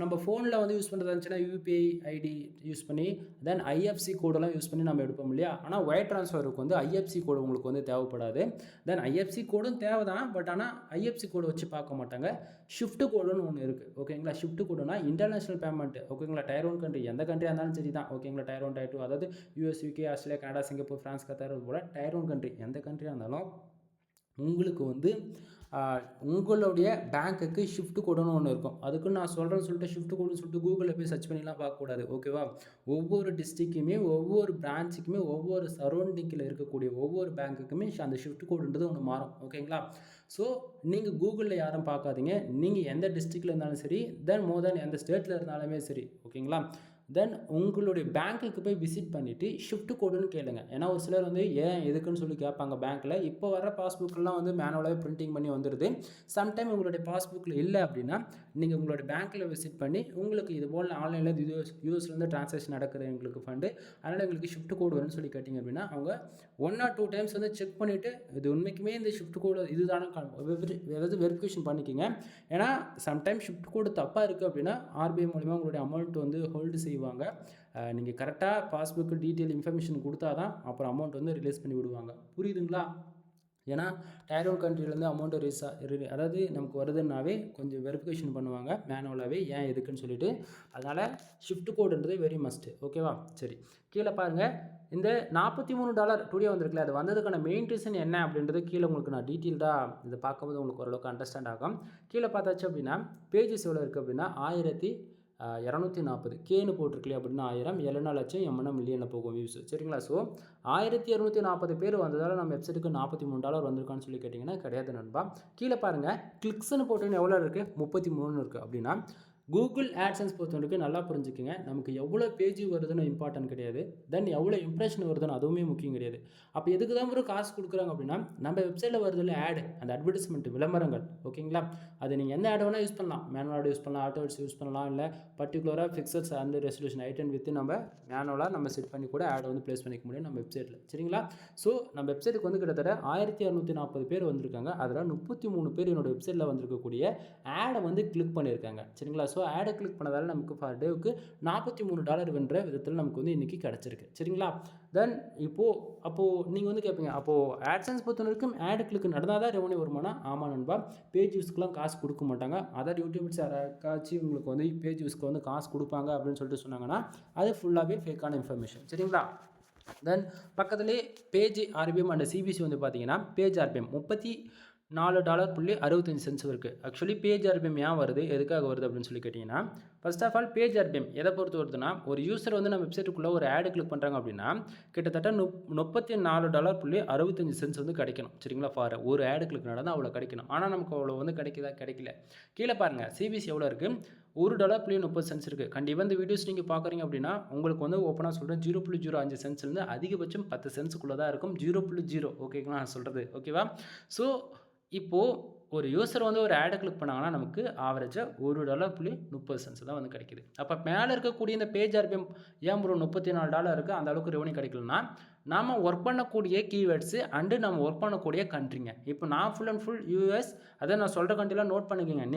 நம்ம ஃபோனில் வந்து யூஸ் பண்ணுறதா இருந்துச்சுன்னா யூபிஐ ஐடி யூஸ் பண்ணி தென் ஐஎஃப்சி கோடெல்லாம் யூஸ் பண்ணி நம்ம எடுப்போம் இல்லையா. ஆனால் ஒயர் ட்ரான்ஸ்ஃபருக்கு வந்து ஐஎஃப்சி கோடு உங்களுக்கு வந்து தேவைப்படாது. தென் ஐஎஃப்சி கோடும் தேவை தான். பட் ஆனால் ஐஎஃப்சி கோடு வச்சு பார்க்க மாட்டாங்க. ஷிஃப்ட் கோடுன்னு ஒன்று இருக்குது. ஓகேங்களா? ஷிஃப்ட் கோடுனா இன்டர்நேஷனல் பேமெண்ட். ஓகேங்களா? டயர் 1 கண்ட்ரி எந்த கண்ட்ரியாக இருந்தாலும் சரி தான். ஓகேங்களா? டயர் 1 டயர் 2 அதாவது US, UK, Australia, Canada, Singapore, France, Qatar போல் டயர் 1 கண்ட்ரி எந்த கண்ட்ரியாக இருந்தாலும் உங்களுக்கு வந்து உங்களுடைய பேங்க்குக்கு ஷிஃப்ட் கோடுன்னு ஒன்று இருக்கும். அதுக்குன்னு நான் சொல்கிறேன்னு சொல்லிட்டு ஷிஃப்ட் கோடுன்னு சொல்லிட்டு கூகுளில் போய் சர்ச் பண்ணிலாம் பார்க்கக்கூடாது. ஓகேவா? ஒவ்வொரு டிஸ்ட்ரிக்குமே, ஒவ்வொரு பிரான்ச்சுக்குமே, ஒவ்வொரு சரௌண்டிங்கில் இருக்கக்கூடிய ஒவ்வொரு பேங்க்குக்குமே அந்த ஷிஃப்ட் கோடுன்றது ஒன்று மாறும். ஓகேங்களா? ஸோ நீங்கள் கூகுளில் யாரும் பார்க்காதீங்க. நீங்கள் எந்த டிஸ்ட்ரிக்டில் இருந்தாலும் சரி, தென் மோர் தென் எந்த ஸ்டேட்டில் இருந்தாலுமே சரி. ஓகேங்களா? தென் உங்களுடைய பேங்க்குக்கு போய் விசிட் பண்ணிவிட்டு ஷிஃப்ட் கோடுன்னு கேளுங்க. ஏன்னா ஒரு சிலர் வந்து ஏன் எதுக்குன்னு சொல்லி கேட்பாங்க பேங்க்கில். இப்போ வர பாஸ்புக்கெலாம் வந்து மேனுவலாகவே பிரிண்டிங் பண்ணி வந்துடுது. சம்டைம் உங்களுடைய பாஸ்புக்கில் இல்லை அப்படின்னா நீங்கள் உங்களுடைய பேங்க்கில் விசிட் பண்ணி உங்களுக்கு இது போல் ஆன்லைனில் யூஎஸ்லேருந்து ட்ரான்சாக்ஷன் நடக்குது எங்களுக்கு ஃபண்டு, அதனால் எங்களுக்கு ஷிஃப்ட் கோடு வரும்னு சொல்லி கேட்டிங்க அப்படின்னா அவங்க 1 or 2 டைம்ஸ் வந்து செக் பண்ணிவிட்டு இது உண்மைக்குமே இந்த ஷிஃப்ட் கோடு இதுதானே வெரிஃபிகேஷன் பண்ணிக்கோங்க. ஏன்னா சம்டைம் ஷிஃப்ட் கோடு தப்பாக இருக்குது அப்படின்னா ஆர்பிஐ மூலிமா உங்களுடைய அமௌண்ட் வந்து ஹோல்டு செய்வாங்க. நீங்கள் கரெக்டாக பாஸ்புக்கு டீட்டெயில் இன்ஃபர்மேஷன் கொடுத்தா தான் அப்புறம் அமௌண்ட் வந்து ரிலீஸ் பண்ணி விடுவாங்க. புரியுதுங்களா? ஏன்னா டயர் 1 கண்ட்ரிலேருந்து அமௌண்ட்டு அதாவது நமக்கு வருதுன்னாவே கொஞ்சம் வெரிஃபிகேஷன் பண்ணுவாங்க மேனுவலாகவே ஏன் எதுக்குன்னு சொல்லிட்டு. அதனால் ஷிஃப்ட் கோடுன்றது வெரி மஸ்ட்டு. ஓகேவா? சரி, கீழே பாருங்கள். இந்த $43 டுடே வந்திருக்குல்ல, அது வந்ததுக்கான மெயின் ரீசன் என்ன அப்படின்றது கீழே உங்களுக்கு நான் டீட்டெயில்டாக இதை பார்க்கும்போது உங்களுக்கு ஓரளவுக்கு அண்டர்ஸ்டாண்ட் ஆகும். கீழே பார்த்தாச்சு அப்படின்னா பேஜஸ் எவ்வளோ இருக்குது அப்படின்னா 1240 கேன்னு போட்டிருக்கலையே அப்படின்னா 1000, எல்னா லட்சம், எம்னா மில்லியனில் போகும் வியூஸ். சரிங்களா? ஸோ 1240 பேர் வந்ததால் நம்ம வெப்சைட்டுக்கு $43 வந்திருக்கான்னு சொல்லி கேட்டிங்கன்னா கிடையாது நண்பா. கீழே பாருங்கள், கிளிக்ஸ்ன்னு போட்டிங்கன்னா எவ்வளோ இருக்குது? 33 இருக்குது. அப்படின்னா கூகுள் ஆட்சன்ஸ் பொறுத்தவரைக்கும் நல்லா புரிஞ்சுக்கங்க. நமக்கு எவ்வளோ பேஜ் வருதுன்னு இம்பார்ட்டன்ட் கிடையாது. தென் எவ்வளோ இம்ப்ரெஷன் வருதுன்னு அதுவுமே முக்கியம் கிடையாது. அப்போ எதுக்கு தான் ஒரு காசு கொடுக்குறாங்க அப்படின்னா நம்ம வெப்சைட்டில் வருதில்ல ஆடு, அந்த அட்வர்டைஸ்மெண்ட் விளம்பரங்கள். ஓகேங்களா? அது நீங்கள் எந்த ஆட் வேணால் யூஸ் பண்ணலாம். மேனுவலாக யூஸ் பண்ணலாம், ஆட்டோ யூஸ் பண்ணலாம், இல்லை பர்டிகுலராக ஃபிக்ஸட்ஸ் அந்த ரெசல்யூஷன் ஐட்டன் வித்து நம்ம மேனுவலாக நம்ம செட் பண்ணி கூட ஆட் வந்து ப்ளேஸ் பண்ணிக்க முடியும் நம்ம வெப்சைட்டில். சரிங்களா? ஸோ நம்ம வெப்சைட்டுக்கு வந்து கிட்டத்தட்ட 1240 பேர் வந்திருக்காங்க. அதில் 33 பேர் என்னோடய வெப்சைட்டில் வந்திருக்கக்கூடிய ஆடை வந்து கிளிக் பண்ணியிருக்காங்க. சரிங்களா? ஸோ ஆடை கிளிக் பண்ணதால் நமக்கு ஃபார் டேவுக்கு $43 வென்ற விதத்தில் நமக்கு வந்து இன்றைக்கி கிடச்சிருக்கு. சரிங்களா? தென் அப்போது நீங்கள் வந்து கேட்பீங்க, அப்போது ஆட்சன்ஸ் பொறுத்த வரைக்கும் ஆடு கிளிக் நடந்தால் தான் ரெவன்யூ வருமானா? ஆமாம் நண்பா. பேஜ் யூஸ்க்குலாம் காசு கொடுக்க மாட்டாங்க. அதாவது யூடியூப்ஸ் யாராச்சும் உங்களுக்கு வந்து பேஜ் யூஸ்க்கு வந்து காசு கொடுப்பாங்க அப்படின்னு சொல்லிட்டு சொன்னாங்கன்னா அது ஃபுல்லாகவே ஃபேக்கான இன்ஃபர்மேஷன். சரிங்களா? தென் பக்கத்துலேயே பேஜ் ஆர்பிஎம் அண்ட் சிபிசி வந்து பார்த்தீங்கன்னா பேஜ் ஆர்பிஎம் $34.65 இருக்குது. ஆக்சுவலி பேஜ் ஆர்பிஎம் ஏன் வருது, எதுக்காக வருது அப்படின்னு சொல்லி கேட்டிங்கன்னா, first of all page RPM எதை பொறுத்து வருதுன்னா, ஒரு யூசர் வந்து நம்ம வெப்சைட்டுக்குள்ளே ஒரு ஆடு கிளிக் பண்ணுறாங்க அப்படின்னா கிட்டத்தட்ட $34.65 வந்து கிடைக்கணும். சரிங்களா? ஃபார் ஒரு ஆடு கிளிக் நடந்தால் அவ்வளோ கிடைக்கணும். ஆனால் நமக்கு அவ்வளோ வந்து கிடைக்கல. கீழே பாருங்கள், சிபிசி எவ்வளோ இருக்குது? $1.30 இருக்குது. கண்டிப்பாக இந்த வீடியோஸ் நீங்கள் பார்க்குறீங்க அப்படின்னா உங்களுக்கு வந்து ஓப்பனாக சொல்கிறேன் 0.05 சென்ட்ஸ்லேருந்து அதிகபட்சம் 10 சென்ட்ஸுக்குள்ளே தான் இருக்கும். 0.0 ஓகேங்களா நான் சொல்கிறது? ஓகேவா? ஸோ இப்போது ஒரு யூசர் வந்து ஒரு ஆடை கிளிக் பண்ணாங்கன்னா நமக்கு ஆவரேஜாக $1.30 தான் வந்து கிடைக்குது. அப்போ மேலே இருக்கக்கூடிய இந்த பேஜ் ஆர்பிஎம் ஏன் ஒரு $34 இருக்குது அந்த அளவுக்கு ரெவன்யூ கிடைக்கலன்னா நாம் ஒர்க் பண்ணக்கூடிய கீவேர்ட்ஸு அண்டு நம்ம ஒர்க் பண்ணக்கூடிய கண்ட்ரிங்க. இப்போ நான் ஃபுல் அண்ட் ஃபுல் யூஎஸ், அதை நான் சொல்கிற கண்ட்ரிலாம் நோட் பண்ணிக்கோங்க.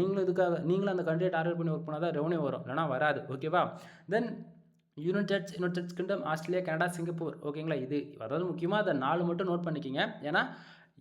நீங்களும் அந்த கண்ட்ரியை டார்கெட் பண்ணி ஒர்க் பண்ணால் தான் ரெவன்யூ வரும், இல்லைனா வராது. ஓகேவா? தென் United kingdom, Australia, Canada, Singapore. ஓகேங்களா? இது அதாவது முக்கியமாக அதை 4 மட்டும் நோட் பண்ணிக்கிங்க. ஏன்னா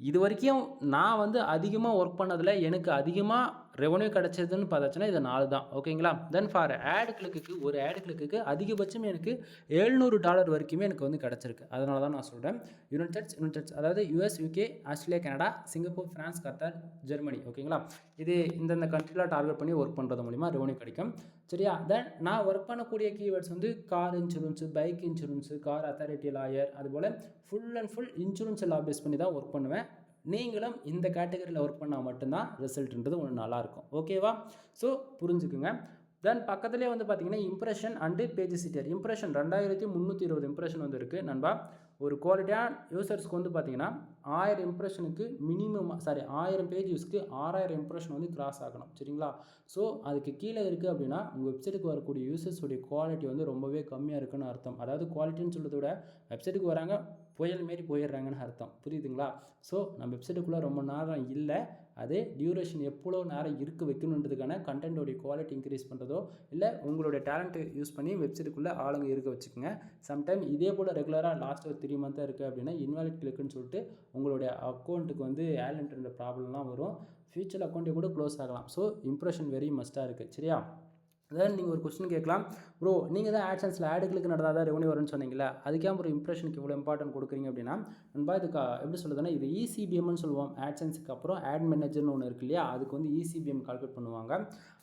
இது வரைக்கும் நான் வந்து அதிகமாக ஒர்க் பண்ணதில் எனக்கு அதிகமாக ரெவன்யூ கிடச்சதுன்னு பார்த்தாச்சுன்னா இது 4 தான். ஓகேங்களா? தென் ஃபார் ஆடு கிளிக்கு ஒரு ஆடு கிளிக்கு அதிகபட்சம் எனக்கு $700 வரைக்குமே எனக்கு வந்து கிடச்சிருக்கு. அதனால தான் நான் சொல்கிறேன் யுனைடெட்ஸ் அதாவது US, UK, Australia, Canada, Singapore, France, Qatar, Germany. ஓகேங்களா? இது இந்தந்த கண்ட்ரிலாம் டார்கெட் பண்ணி ஒர்க் பண்ணுறது மூலிமா ரெவன்யூ கிடைக்கும். சரியா? தென் நான் ஒர்க் பண்ணக்கூடிய கீவேர்ட்ஸ் வந்து car insurance, bike insurance, car authority lawyer, அதுபோல் ஃபுல் அண்ட் ஃபுல் இன்சூரன்ஸ் எல்லாம் பேஸ் பண்ணி தான் ஒர்க் பண்ணுவேன். நீங்களும் இந்த கேட்டகரியில் ஒர்க் பண்ணால் மட்டும்தான் ரிசல்ட்ன்றது ஒன்று நல்லாயிருக்கும். ஓகேவா? ஸோ புரிஞ்சுக்குங்க. தென் பக்கத்துலேயே வந்து பார்த்தீங்கன்னா impression and page sitter. Impression 2320 impression வந்து இருக்குது நண்பா. ஒரு குவாலிட்டியான யூசர்ஸ்க்கு வந்து பார்த்தீங்கன்னா 1000 இம்ப்ரெஷனுக்கு மினிமம் 1000 பேஜ் யூஸ்க்கு 6000 இம்ப்ரெஷன் வந்து கிராஸ் ஆகணும். சரிங்களா? ஸோ அதுக்கு கீழே இருக்குது அப்படின்னா உங்கள் வெப்சைட்டுக்கு வரக்கூடிய யூசர்ஸுடைய குவாலிட்டி வந்து ரொம்பவே கம்மியாக இருக்குன்னு அர்த்தம். அதாவது குவாலிட்டின்னு சொல்கிறத விட வெப்சைட்டுக்கு வராங்க புயல் மாரி போயிடுறாங்கன்னு அர்த்தம். புரியுதுங்களா? ஸோ நம்ம வெப்சைட்டுக்குள்ளே ரொம்ப நேரம் இல்லை, அதே டியூரேஷன் எவ்வளோ நேரம் வைக்கணுன்றதுக்கான கண்டென்ட்டோடைய குவாலிட்டி இன்க்ரீஸ் பண்ணுறதோ இல்லை உங்களுடைய டேலண்ட்டு யூஸ் பண்ணி வெப்சைட்டுக்குள்ளே ஆளுங்க இருக்க வச்சுக்கோங்க. சம்டைம் இதே போல் ரெகுலராக லாஸ்ட் ஒரு 3 மந்த்தாக இருக்குது அப்படின்னா இன்வாலிட் கிளிக்குன்னு சொல்லிட்டு உங்களுடைய அக்கௌண்ட்டுக்கு வந்து ஆலண்ட்ன்ற ப்ராப்ளம்லாம் வரும். ஃபியூச்சர் அக்கௌண்ட்டே கூட க்ளோஸ் ஆகலாம். ஸோ இம்ப்ரெஷன் வெரி மஸ்ட்டாக இருக்குது. சரியா? தென் நீங்கள் ஒரு கொஸ்டின் கேட்கலாம், ப்ரோ நீங்கள் தான் ஆட்சன்ஸில் ஆடுகளுக்கு நடந்தால் தான் ரெவன்யூ வரும்னு சொன்னீங்களா, அதுக்கே ஒரு இம்ப்ரெஷனுக்கு இவ்வளோ இம்பார்ட்டன்ட் கொடுக்குறீங்க அப்படின்னா நண்பா இதுக்கு எப்படி சொல்லுதுன்னா இது இசிபிஎம்னு சொல்லுவோம். ஆட்சன்ஸுக்கு அப்புறம் ஆட் மேனேஜர்னு ஒன்று இருக்கு இல்லையா, அதுக்கு வந்து இசிபிஎம் கால்குலேட் பண்ணுவாங்க.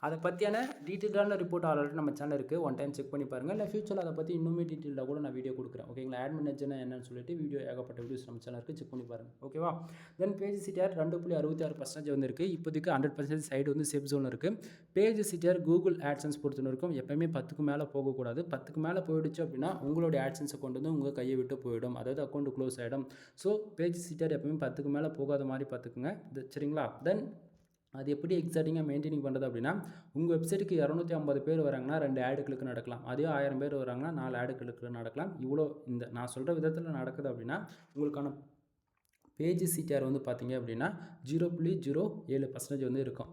அதை பற்றியான டீட்டெயிலான ரிப்போர்ட் ஆல்ரெடி நம்ம சேனல் இருக்குது, ஒன் டைம் செக் பண்ணி பாருங்கள். இல்லை ஃபியூச்சரில் அதை பற்றி இன்னுமே டீட்டெயிலாக கூட நான் வீடியோ கொடுக்குறேன். ஓகேங்களா? ஆட் மேனேஜர்னா என்னன்னு சொல்லிட்டு வீடியோ ஏகப்பட்ட வீடியோஸ் நம்ம சேனல் இருக்குது, செக் பண்ணி பாருங்கள். ஓகேவா? தென் பேஜ் சிடிஆர் 2.66% வந்து இருக்குது. இப்போதைக்கு 100% சைடு வந்து சேஃப் ஜோன் இருக்குது. பேஜ் சிடிஆர் கூகுள் ஆட்சன்ஸ் பொறுத்து இருக்கும். எப்பவுமே 10க்கு மேலே போகக்கூடாது. 10க்கு மேலே போயிடுச்சு அப்படின்னா உங்களுடைய ஆட்சன்ஸ் அக்கௌண்ட் வந்து உங்கள் கையை விட்டு போயிடும், அதாவது அக்கௌண்ட் க்ளோஸ் ஆகிடும். ஸோ பேஜ் சிடிஆர் எப்பவுமே 10க்கு மேலே போகாத மாதிரி பார்த்துக்குங்க. சரிங்களா? தென் அது எப்படி எக்ஸாக்டிங்காக மெயின்டைனிங் பண்ணுறது அப்படின்னா உங்கள் வெப்சைட்டுக்கு 250 பேர் வராங்கன்னா 2 ஆடுகளுக்கு நடக்கலாம். அதே 1000 பேர் வராங்கன்னா 4 ஆடுகளுக்கு நடக்கலாம். இவ்வளோ இந்த நான் சொல்கிற விதத்தில் நடக்குது அப்படின்னா உங்களுக்கான பேஜ் சிடிஆர் வந்து பார்த்தீங்க அப்படின்னா 0.07% வந்து இருக்கும்.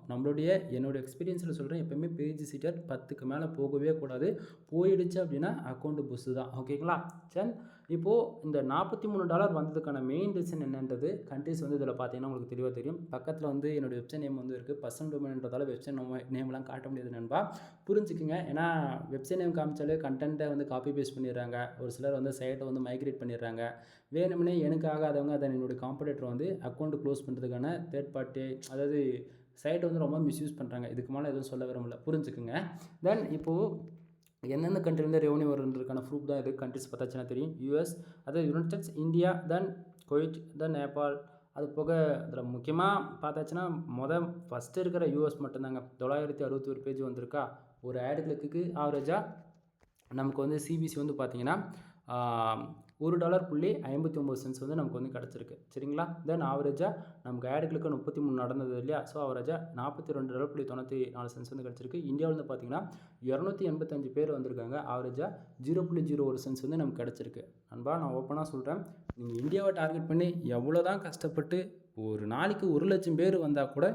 என்னோடய எக்ஸ்பீரியன்ஸில் சொல்கிறேன், எப்போயுமே பேஜ் சிடிஆர் 10க்கு மேலே போகவே கூடாது. போயிடுச்சு அப்படின்னா அக்கௌண்ட்டு புஸ்ஸு தான். ஓகேங்களா? சரி, இப்போது இந்த $43 வந்ததுக்கான மெயின் ரீசன் என்னன்றது கண்ட்ரிஸ் வந்து இதில் பார்த்தீங்கன்னா உங்களுக்கு தெளிவாக தெரியும். பக்கத்தில் வந்து என்னோடய வெப்சைட் நேம் வந்து இருக்குது. பர்சனல் டொமைன்றதால வெப்சைட் நேம்லாம் காட்ட முடியாது நண்பா, புரிஞ்சுக்குங்க. ஏன்னா வெப்சைட் நேம் காமிச்சாலே கண்டென்ட்டை வந்து காப்பி பேஸ்ட் பண்ணிடுறாங்க. ஒரு சிலர் வந்து சைட்டை வந்து மைக்ரேட் பண்ணிடுறாங்க. வேணும்னே எனக்கு ஆகாதவங்க அதை என்னுடைய காம்படிட்டர் வந்து அக்கௌண்ட் க்ளோஸ் பண்ணுறதுக்கான தேர்ட் பார்ட்டி, அதாவது சைட்டை வந்து ரொம்ப மிஸ்யூஸ் பண்ணுறாங்க. இதுக்கு மேலே எதுவும் சொல்ல விரும்பல, புரிஞ்சுக்குங்க. தென் இப்போது எந்தெந்த கண்ட்ரிலேருந்து ரெவன்யூ வருன்றதுக்கான ப்ரூஃப் தான் இது. கண்ட்ரிஸ் பார்த்தாச்சுன்னா தெரியும். யூஎஸ், அதாவது யுனைடெட் ஸ்டேட்ஸ், இந்தியா, தென் குவைட், தென் நேபாள். அது போக இதில் முக்கியமாக பார்த்தாச்சுன்னா ஃபஸ்ட்டு இருக்கிற யூஎஸ் மட்டும்தாங்க. 961 பேஜ் வந்திருக்கா. ஒரு ஆடு கிளிக்கு ஆவரேஜாக நமக்கு வந்து சிபிசி வந்து பார்த்திங்கன்னா $1.59 வந்து நமக்கு வந்து கிடச்சிருக்கு. சரிங்களா? தென் ஆவரேஜாக நமக்கு ஆடுகளுக்கு 33 நடந்தது இல்லையா, ஸோ ஆவரேஜாக $42.94 வந்து கிடச்சிருக்கு. இந்தியாவில் வந்து பார்த்திங்கன்னா 285 பேர் வந்திருக்காங்க. ஆவரேஜாக 0.01 வந்து நமக்கு கிடச்சிருக்கு. நண்பா நான் ஓப்பனாக சொல்கிறேன், நீங்கள் இந்தியாவை டார்கெட் பண்ணி எவ்வளோ தான் கஷ்டப்பட்டு ஒரு நாளைக்கு 1,00,000 பேர் வந்தால் கூட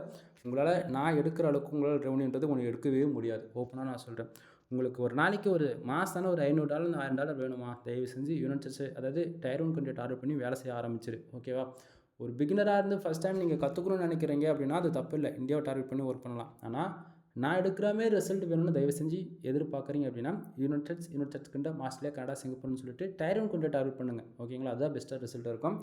உங்களால் நான் எடுக்கிற அளவுக்கு உங்களால் ரெவன்யூன்றது உங்களுக்கு எடுக்கவே முடியாது. ஓப்பனாக நான் சொல்கிறேன். உங்களுக்கு ஒரு நாளைக்கு ஒரு மாதம் ஒரு $500 $1000 வேணுமா, தயவு செஞ்சு யுனைடெட், அதாவது டயர் 1 கண்ட்ரி டார்கெட் பண்ணி வேலை செய்ய ஆரம்பிச்சிரு. ஓகேவா? ஒரு பிகினராக இருந்து ஃபஸ்ட் டைம் நீங்கள் கற்றுக்கணும்னு நினைக்கிறீங்க அப்படின்னா அது தப்பு இல்லை, இந்தியாவை டார்கெட் பண்ணி ஒர்க் பண்ணலாம். ஆனால் நான் எடுக்கிற மாதிரி ரிசல்ட் வேணும்னு தயவு செஞ்சு எதிர்பார்க்குறீங்க அப்படின்னா யுனைடெட் கிங்டம், ஆஸ்திரேலியா, கனடா, சிங்கப்பூர்னு சொல்லிட்டு டயர் 1 கண்ட்ரி டார்கெட் பண்ணுங்கள். ஓகேங்களா? அதுதான் பெஸ்ட்டாக ரிசல்ட் இருக்கும்.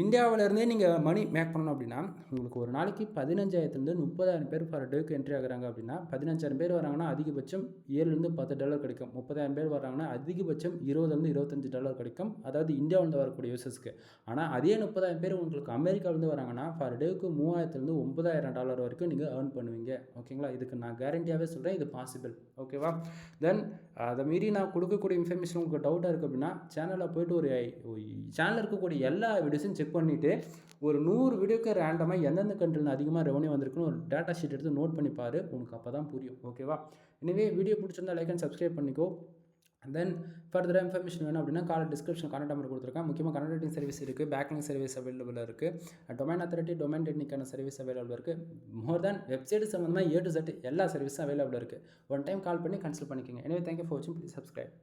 இந்தியாவிலேருந்தே நீங்கள் மணி மேக் பண்ணணும் அப்படின்னா உங்களுக்கு ஒரு நாளைக்கு 15,000 30,000 பேர் பர் டேக்கு என்ட்ரி ஆகுறாங்க அப்படின்னா 15,000 பேர் வராங்கன்னா அதிகபட்சம் $7-10 கிடைக்கும். 30,000 பேர் வராங்கன்னா அதிகபட்சம் $20-25 கிடைக்கும், அதாவது இந்தியாவிலேருந்து வரக்கூடிய யூசர்ஸ்க்கு. ஆனால் அதே 30,000 பேர் உங்களுக்கு அமெரிக்காவிலேருந்து வராங்கன்னா பர் டேக்கு $3,000-9,000 வரைக்கும் நீங்கள் ஏர்ன் பண்ணுவீங்க. ஓகேங்களா? இதுக்கு நான் கேரண்டியாகவே சொல்கிறேன், இது பாசிபிள். ஓகேவா? தென் அதை மீறி நான் கொடுக்கக்கூடிய இன்ஃபர்மேஷன் உங்களுக்கு டவுட்டாக இருக்குது அப்படின்னா சேனலில் போய்ட்டு ஒரு சேனலில் இருக்கக்கூடிய எல்லா வீடியோஸும் செக் பண்ணிவிட்டு ஒரு 100 வீடியோக்கு ரேண்டமாக எந்தெந்த கண்ட்ரியில் அதிகமாக ரெவன்யூ வந்திருக்குன்னு ஒரு டேட்டா ஷீட் எடுத்து நோட் பண்ணி பாரு, உனக்கு அப்போ தான் புரியும். ஓகேவா? எனவே வீடியோ பிடிச்சிருந்தா லைக் அண்ட் சப்ஸ்கிரைப் பண்ணிக்கோ. தென் ஃபர்தராக இன்ஃபர்மேஷன் வேணும் அப்படின்னா டிஸ்கிரிப்ஷன் கான்டாக்ட் நம்பர் கொடுத்துருக்கேன். முக்கியமாக கனெக்டிங் சர்வீஸ் இருக்குது, பேக்லிங் சர்வீஸ் அவைலபிளாக இருக்குது, டொமைன் அத்தாரிட்டி, டொமைன் டெக்னிக்கான சர்வீஸ் அவைலபிளாக இருக்குது. மோர் தேன் வெப்சைட் சம்மந்தமாக A to Z எல்லா சர்வீஸும் அவைலபிளாக இருக்குது. ஒன் டைம் கால் பண்ணி கன்சல்ட் பண்ணிக்கோங்க. எனவே தேங்க்யூ ஃபார் வாட்சிங். Please subscribe.